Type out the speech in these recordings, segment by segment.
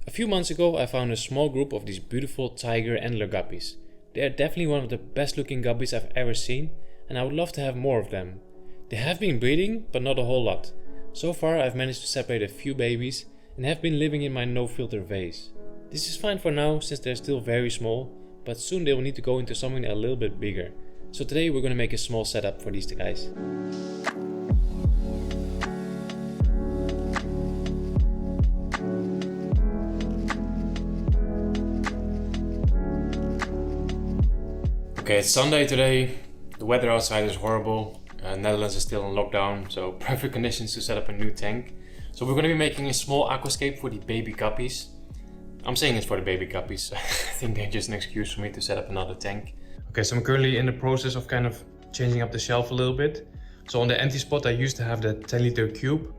A few months ago I found a small group of these beautiful tiger endler guppies. They are definitely one of the best looking guppies I've ever seen, and I would love to have more of them. They have been breeding, but not a whole lot. So far I've managed to separate a few babies and have been living in my no filter vase. This is fine for now since they're still very small, but soon they will need to go into something a little bit bigger. So today we're going to make a small setup for these guys. Okay, it's Sunday today. The weather outside is horrible. Netherlands is still in lockdown, so perfect conditions to set up a new tank. So we're going to be making a small aquascape for the baby guppies. I'm saying it's for the baby guppies. I think they're just an excuse for me to set up another tank. Okay, so I'm currently in the process of kind of changing up the shelf a little bit. So on the empty spot I used to have the 10-liter cube.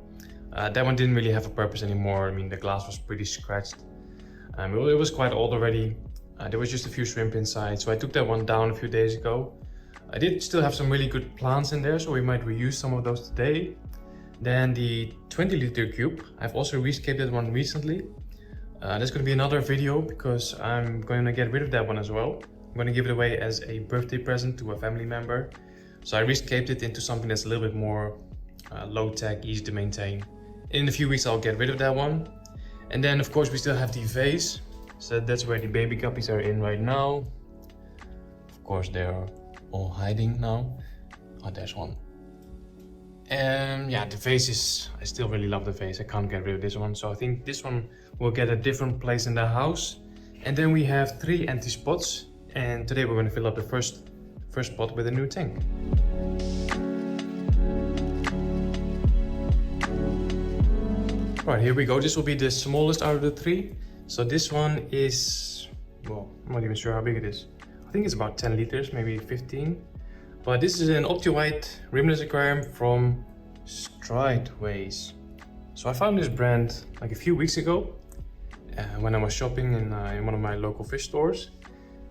That one didn't really have a purpose anymore. I mean, the glass was pretty scratched. It was quite old already. There was just a few shrimp inside, so I took that one down a few days ago. I did still have some really good plants in there, so we might reuse some of those today. Then the 20-liter cube, I've also rescaped that one recently. That's going to be another video because I'm going to get rid of that one as well. I'm going to give it away as a birthday present to a family member. So I rescaped it into something that's a little bit more low-tech, easy to maintain. In a few weeks I'll get rid of that one. And then of course we still have the vase. So that's where the baby guppies are in right now. Of course they're all hiding now. Oh, there's one. And yeah, the vase is, I still really love the vase. I can't get rid of this one. So I think this one will get a different place in the house. And then we have 3 empty spots. And today we're going to fill up the first spot with a new tank. Right, here we go. This will be the smallest out of the 3. So this one is, well, I'm not even sure how big it is. I think it's about 10 liters, maybe 15. But this is an opti-white rimless aquarium from Strideways. So I found this brand like a few weeks ago when I was shopping in one of my local fish stores.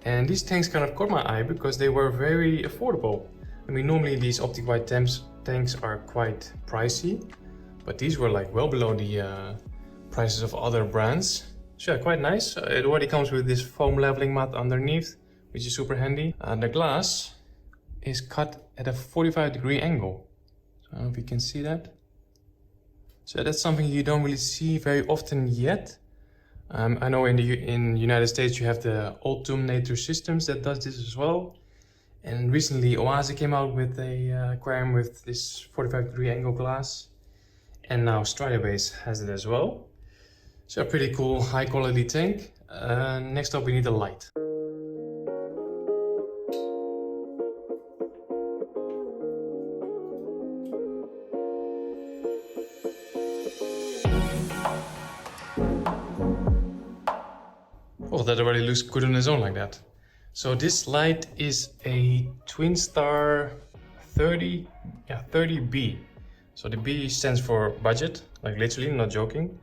And these tanks kind of caught my eye because they were very affordable. I mean, normally these opti-white tanks are quite pricey, but these were like well below the prices of other brands. So yeah, quite nice. It already comes with this foam leveling mat underneath, which is super handy. The glass is cut at a 45-degree angle. So I don't know if you can see that. So that's something you don't really see very often yet. I know in the United States you have the Ultimator Systems that does this as well. And recently Oase came out with a aquarium with this 45-degree angle glass. And now Strideways has it as well. So a pretty cool high quality tank. Next up we need a light. Well, that already looks good on its own like that. So this light is a Twinstar 30B. So the B stands for budget, like literally, not joking.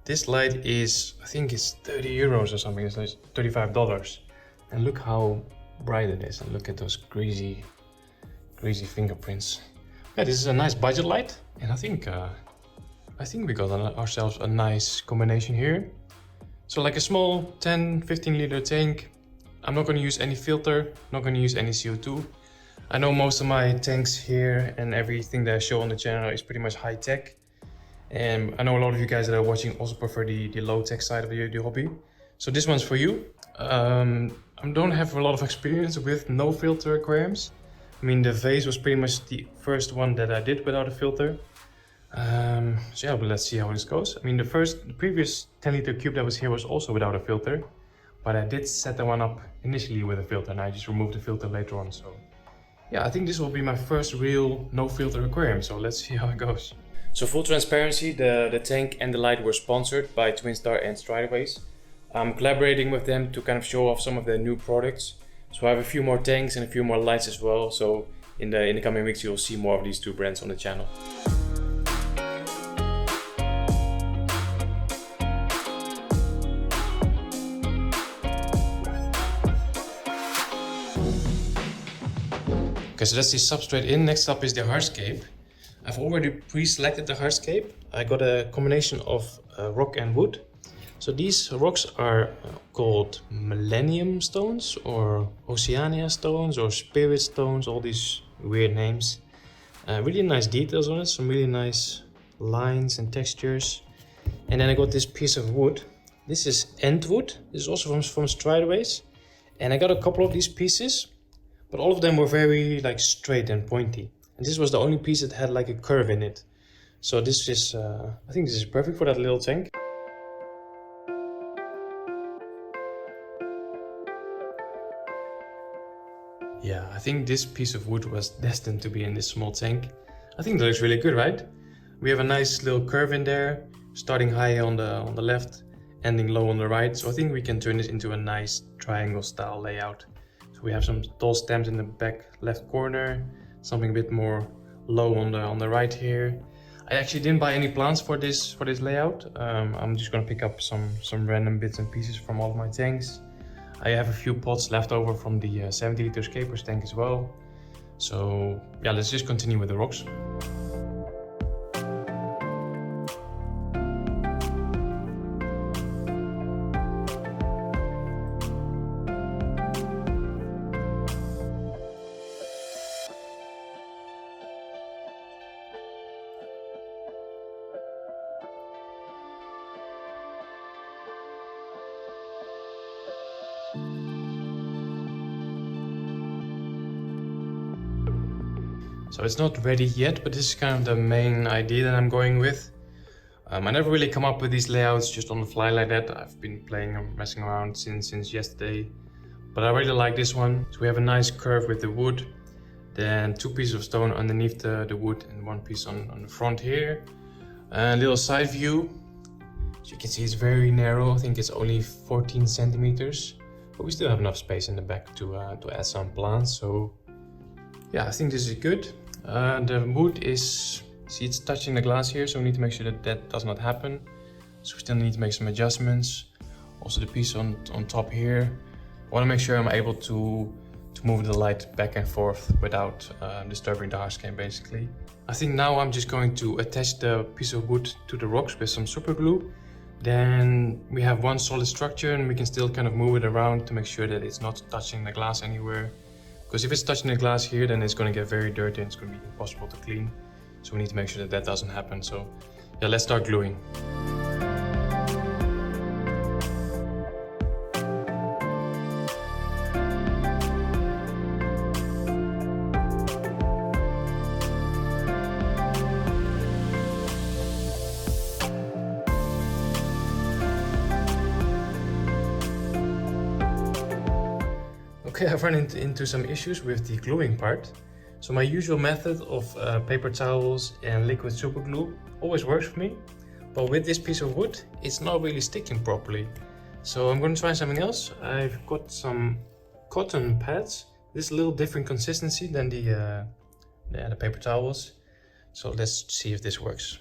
This light is, I think it's 30 euros or something, it's like $35. And look how bright it is, and look at those greasy fingerprints. Yeah, this is a nice budget light, and I think we got ourselves a nice combination here. So like a small 10-15 liter tank. I'm not going to use any filter, not going to use any CO2. I know most of my tanks here and everything that I show on the channel is pretty much high tech. And I know a lot of you guys that are watching also prefer the low-tech side of the hobby. So this one's for you. I don't have a lot of experience with no filter aquariums. I mean, the vase was pretty much the first one that I did without a filter. So yeah, but let's see how this goes. I mean, the previous 10-liter cube that was here was also without a filter. But I did set that one up initially with a filter, and I just removed the filter later on. So yeah, I think this will be my first real no filter aquarium. So let's see how it goes. So full transparency, the tank and the light were sponsored by Twinstar and Strideways. I'm collaborating with them to kind of show off some of their new products. So I have a few more tanks and a few more lights as well. So in the coming weeks you'll see more of these 2 brands on the channel. Okay, so that's the substrate in. Next up is the Hardscape. I've already pre-selected the Hardscape. I got a combination of rock and wood. So these rocks are called Millenium stones or Oceania stones or spirit stones, all these weird names. Really nice details on it, some really nice lines and textures. And then I got this piece of wood. This is Endwood. This is also from Strideways. And I got a couple of these pieces, but all of them were very like straight and pointy. And this was the only piece that had like a curve in it. So this is, I think this is perfect for that little tank. Yeah, I think this piece of wood was destined to be in this small tank. I think that looks really good, right? We have a nice little curve in there, starting high on the left, ending low on the right. So I think we can turn this into a nice triangle style layout. So we have some tall stems in the back left corner, something a bit more low on the right here. I actually didn't buy any plants for this layout. I'm just gonna pick up some random bits and pieces from all of my tanks. I have a few pots left over from the 70-liter Scapers tank as well. So yeah, let's just continue with the rocks. So it's not ready yet, but this is kind of the main idea that I'm going with. I never really come up with these layouts just on the fly like that. I've been playing and messing around since yesterday, but I really like this one. So we have a nice curve with the wood, then two pieces of stone underneath the wood and one piece on the front here. A little side view. As you can see, it's very narrow. I think it's only 14 centimeters, but we still have enough space in the back to add some plants. So yeah, I think this is good. The wood is, see, it's touching the glass here, so we need to make sure that that does not happen. So we still need to make some adjustments. Also the piece on top here. I want to make sure I'm able to move the light back and forth without disturbing the hardscape basically. I think now I'm just going to attach the piece of wood to the rocks with some super glue. Then we have one solid structure and we can still kind of move it around to make sure that it's not touching the glass anywhere. Because if it's touching the glass here, then it's going to get very dirty and it's going to be impossible to clean. So we need to make sure that that doesn't happen. So yeah, let's start gluing. Okay, I've run into some issues with the gluing part. So my usual method of paper towels and liquid super glue always works for me. But with this piece of wood, it's not really sticking properly. So I'm going to try something else. I've got some cotton pads. This is a little different consistency than the paper towels. So let's see if this works.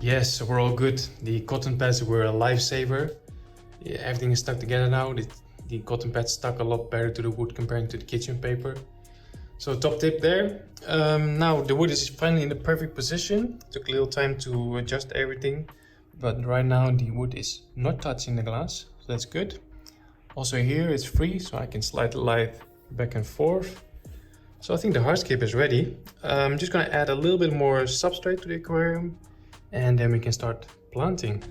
Yes, so we're all good. The cotton pads were a lifesaver. Yeah, everything is stuck together now. The cotton pads stuck a lot better to the wood compared to the kitchen paper. So top tip there. Now the wood is finally in the perfect position. Took a little time to adjust everything, but right now the wood is not touching the glass, so that's good. Also here it's free, so I can slide the light back and forth. So I think the hardscape is ready. I'm just gonna add a little bit more substrate to the aquarium, and then we can start planting.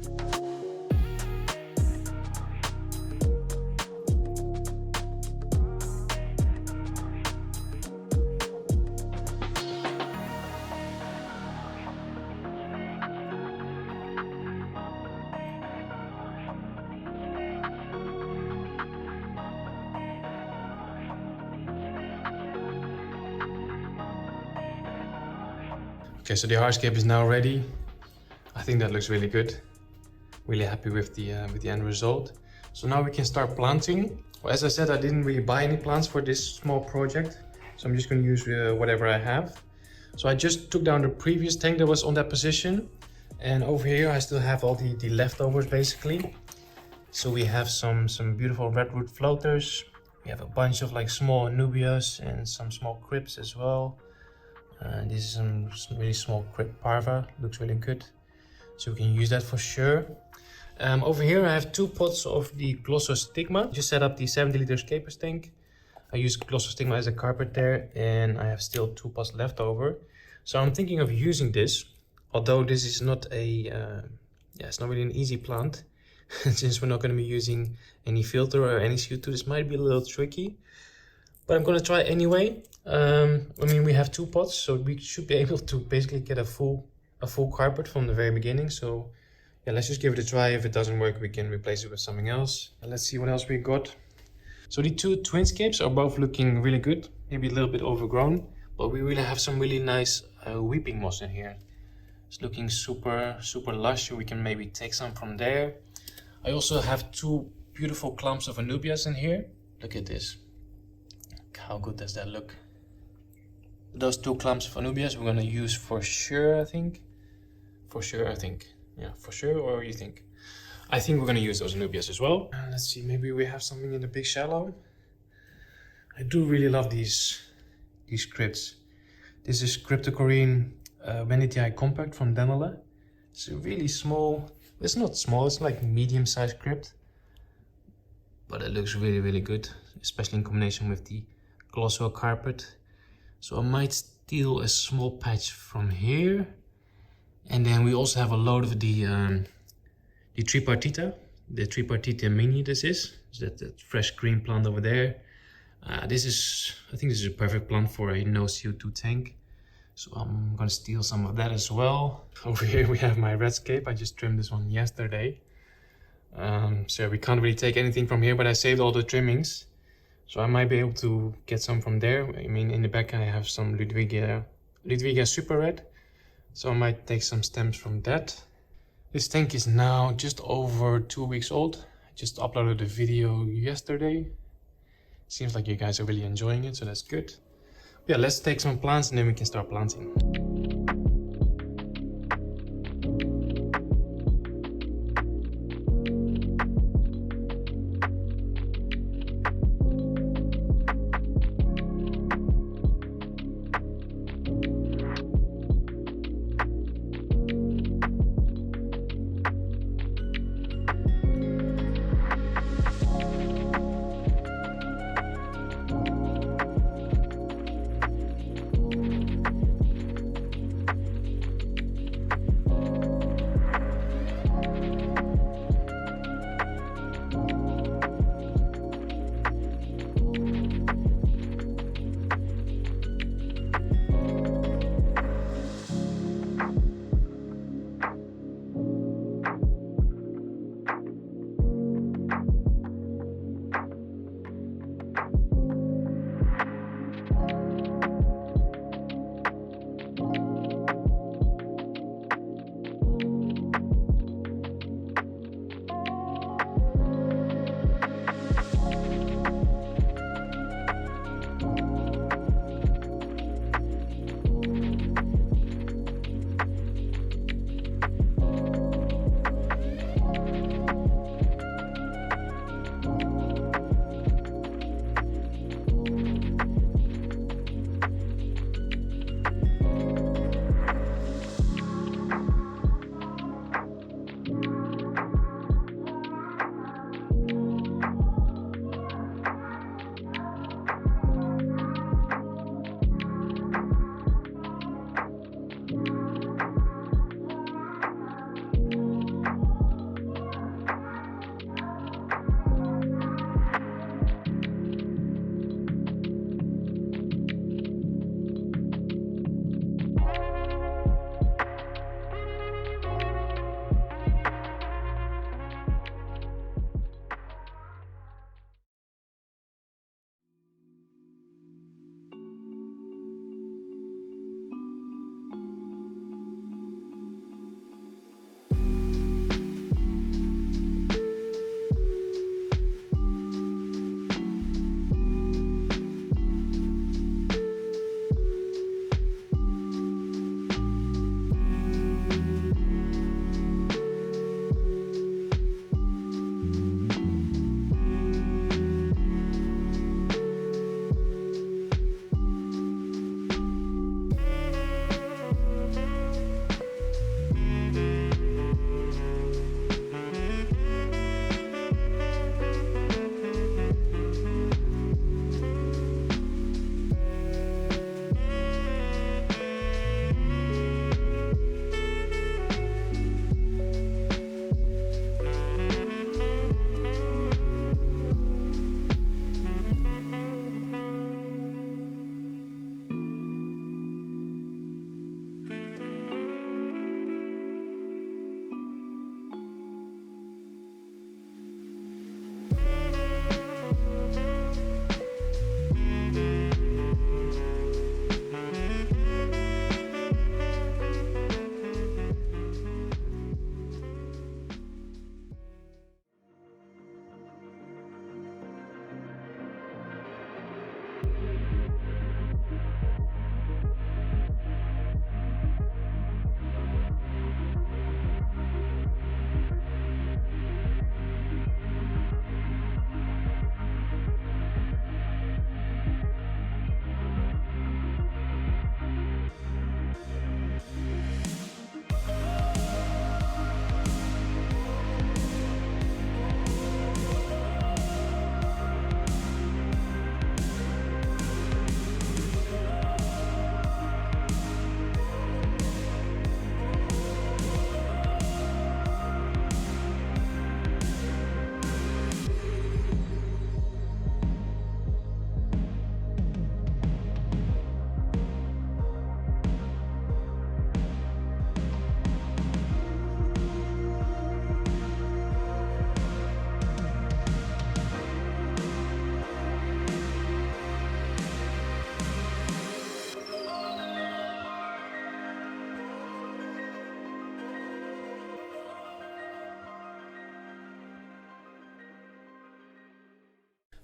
Okay, so the hardscape is now ready. I think that looks really good. Really happy with the end result. So now we can start planting. Well, as I said, I didn't really buy any plants for this small project, so I'm just going to use whatever I have. So I just took down the previous tank that was on that position, and over here I still have all the leftovers basically. So we have some beautiful redwood floaters. We have a bunch of like small Anubias and some small crypts as well. This is some really small crypt parva, looks really good. So we can use that for sure. Over here I have 2 pots of the Glossostigma. Just set up the 70-liter scapers tank. I use Glossostigma as a carpet there, and I have still 2 pots left over. So I'm thinking of using this, although this is not it's not really an easy plant. Since we're not going to be using any filter or any CO2, this might be a little tricky. But I'm going to try anyway. I mean, we have 2 pots, so we should be able to basically get a full carpet from the very beginning. So yeah, let's just give it a try. If it doesn't work, we can replace it with something else. And let's see what else we got. So the 2 Twinscapes are both looking really good, maybe a little bit overgrown, but we really have some really nice weeping moss in here. It's looking super lush. We can maybe take some from there. I also have 2 beautiful clumps of Anubias in here. Look at this. How good does that look? Those 2 clumps of Anubias we're gonna use for sure, I think. For sure, I think. Yeah, for sure, or you think? I think we're gonna use those Anubias as well. Let's see, maybe we have something in the big shallow. I do really love these crypts. This is Cryptocoryne wendtii Kompakt from Nano. It's a really small, it's not small, it's like medium-sized crypt. But it looks really good, especially in combination with the Glosso carpet. So I might steal a small patch from here. And then we also have a load of the tripartita mini. This is that fresh green plant over there. I think this is a perfect plant for a no CO2 tank. So I'm gonna steal some of that as well. Over here we have my Hardscape. I just trimmed this one yesterday. So we can't really take anything from here, but I saved all the trimmings. So I might be able to get some from there. I mean, in the back I have some Ludwigia Super Red. So I might take some stems from that. This tank is now just over 2 weeks old. I just uploaded a video yesterday. Seems like you guys are really enjoying it, so that's good. Yeah, let's take some plants and then we can start planting.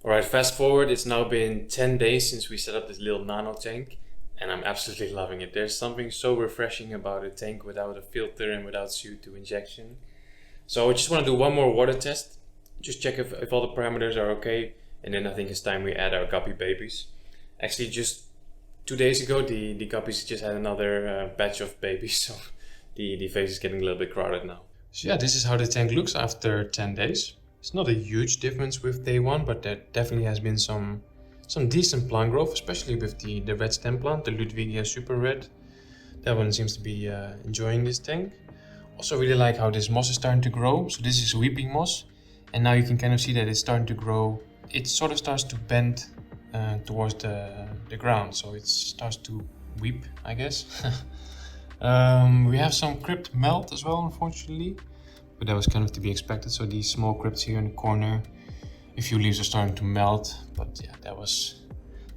Alright, fast forward, it's now been 10 days since we set up this little nano tank, and I'm absolutely loving it. There's something so refreshing about a tank without a filter and without CO2 injection. So I just want to do one more water test, just check if all the parameters are okay, and then I think it's time we add our guppy babies. Actually, just 2 days ago, the guppies just had another batch of babies, so the vase is getting a little bit crowded now. So yeah, this is how the tank looks after 10 days. It's not a huge difference with day one, but there definitely has been some decent plant growth, especially with the red stem plant, the Ludwigia super red. That one seems to be enjoying this tank. Also really like how this moss is starting to grow. So this is weeping moss, and now you can kind of see that it's starting to grow. It sort of starts to bend towards the ground, so it starts to weep, I guess. We have some crypt melt as well, unfortunately, but that was kind of to be expected. So these small crypts here in the corner, a few leaves are starting to melt, but yeah, that was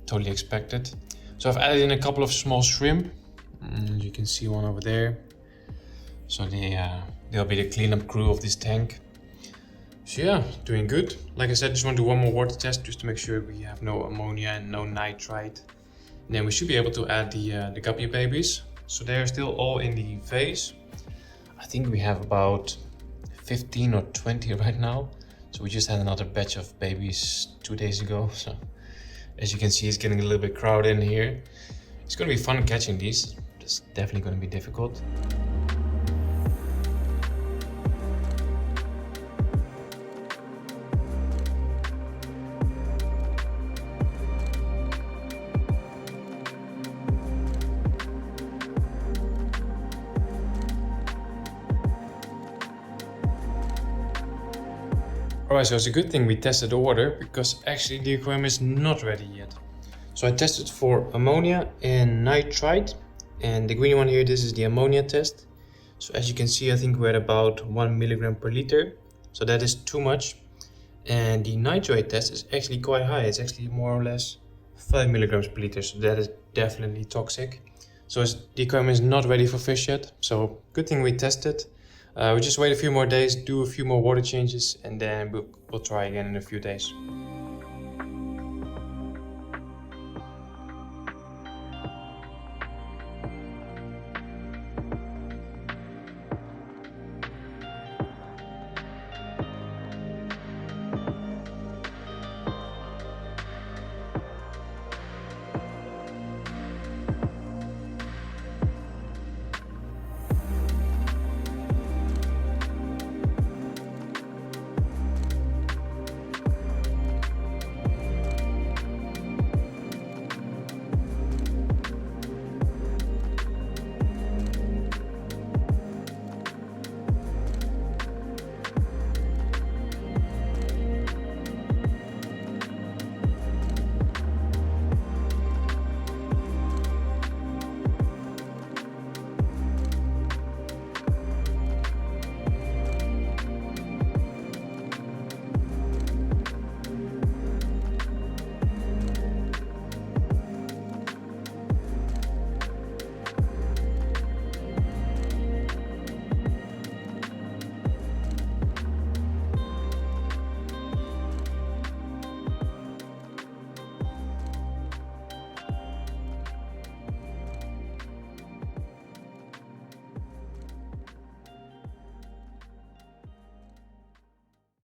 totally expected. So I've added in a couple of small shrimp. As you can see, one over there. So they'll be the cleanup crew of this tank. So yeah, doing good. Like I said, just want to do one more water test just to make sure we have no ammonia and no nitrite. And then we should be able to add the guppy babies. So they're still all in the vase. I think we have about 15 or 20 right now. So we just had another batch of babies 2 days ago. So as you can see, it's getting a little bit crowded in here. It's going to be fun catching these. It's definitely going to be difficult. Alright, so it's a good thing we tested the water, because actually the aquarium is not ready yet. So I tested for ammonia and nitrite, and the green one here, this is the ammonia test. So as you can see, I think we're at about 1 milligram per liter, so that is too much. And the nitrate test is actually quite high, it's actually more or less 5 milligrams per liter, so that is definitely toxic. So the aquarium is not ready for fish yet, so good thing we tested. We'll just wait a few more days, do a few more water changes, and then we'll try again in a few days.